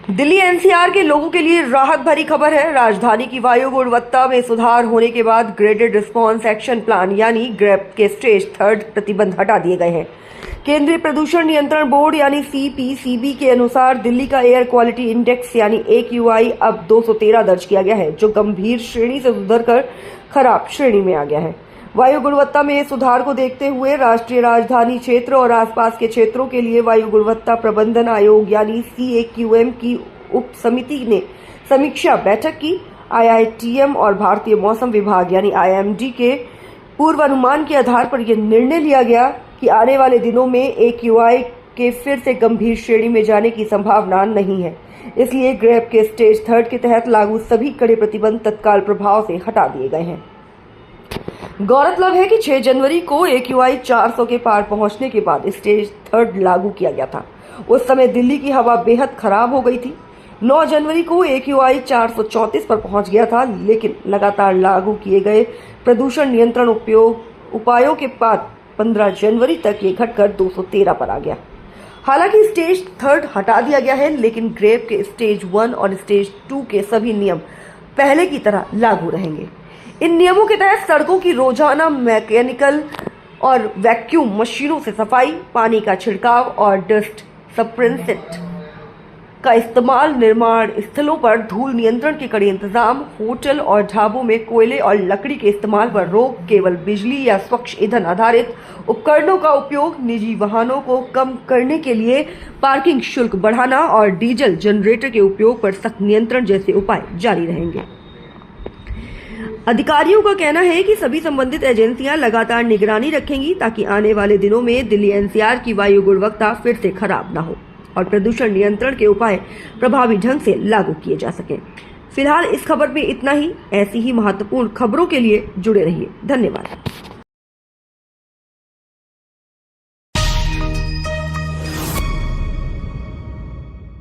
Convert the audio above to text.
Delhi NCR के लोगों के लिए राहत भरी खबर है। राजधानी की वायु गुणवत्ता में सुधार होने के बाद ग्रेडेड रिस्पांस एक्शन प्लान यानी ग्रेप के स्टेज 3 प्रतिबंध हटा दिए गए हैं। केंद्रीय प्रदूषण नियंत्रण बोर्ड यानी सीपीसीबी के अनुसार दिल्ली का एयर क्वालिटी इंडेक्स यानी AQI अब 213 दर्ज किया गया है, जो गंभीर श्रेणी से सुधरकर खराब श्रेणी में आ गया है। वायु गुणवत्ता में सुधार को देखते हुए राष्ट्रीय राजधानी क्षेत्र और आसपास के क्षेत्रों के लिए वायु गुणवत्ता प्रबंधन आयोग यानी CAQM की उप समिति ने समीक्षा बैठक की। IITM और भारतीय मौसम विभाग यानी IMD के पूर्वानुमान के आधार पर यह निर्णय लिया गया कि आने वाले दिनों में AQI के फिर से गंभीर श्रेणी में जाने की संभावना नहीं है। इसलिए ग्रेप के स्टेज 3 के तहत लागू सभी कड़े प्रतिबंध तत्काल प्रभाव से हटा दिए गए हैं। गौरतलब है कि 6 जनवरी को AQI 400 के पार पहुंचने के बाद स्टेज 3 लागू किया गया था। उस समय दिल्ली की हवा बेहद खराब हो गई थी। 9 जनवरी को AQI 434 पर पहुंच गया था, लेकिन लगातार लागू किए गए प्रदूषण नियंत्रण उपायों के बाद 15 जनवरी तक ये घटकर 213 पर आ गया। हालांकि स्टेज 3 हटा दिया गया है, लेकिन ग्रेप के स्टेज 1 और स्टेज 2 के सभी नियम पहले की तरह लागू रहेंगे। इन नियमों के तहत सड़कों की रोजाना मैकेनिकल और वैक्यूम मशीनों से सफाई, पानी का छिड़काव और डस्ट सप्रेसेंट का इस्तेमाल, निर्माण स्थलों पर धूल नियंत्रण के कड़े इंतजाम, होटल और ढाबों में कोयले और लकड़ी के इस्तेमाल पर रोक, केवल बिजली या स्वच्छ ईंधन आधारित उपकरणों का उपयोग, निजी वाहनों को कम करने के लिए पार्किंग शुल्क बढ़ाना और डीजल जनरेटर के उपयोग पर सख्त नियंत्रण जैसे उपाय जारी रहेंगे। अधिकारियों का कहना है कि सभी संबंधित एजेंसियां लगातार निगरानी रखेंगी ताकि आने वाले दिनों में दिल्ली NCR की वायु गुणवत्ता फिर से खराब न हो और प्रदूषण नियंत्रण के उपाय प्रभावी ढंग से लागू किए जा सकें। फिलहाल इस खबर में इतना ही। ऐसी ही महत्वपूर्ण खबरों के लिए जुड़े रहिए। धन्यवाद।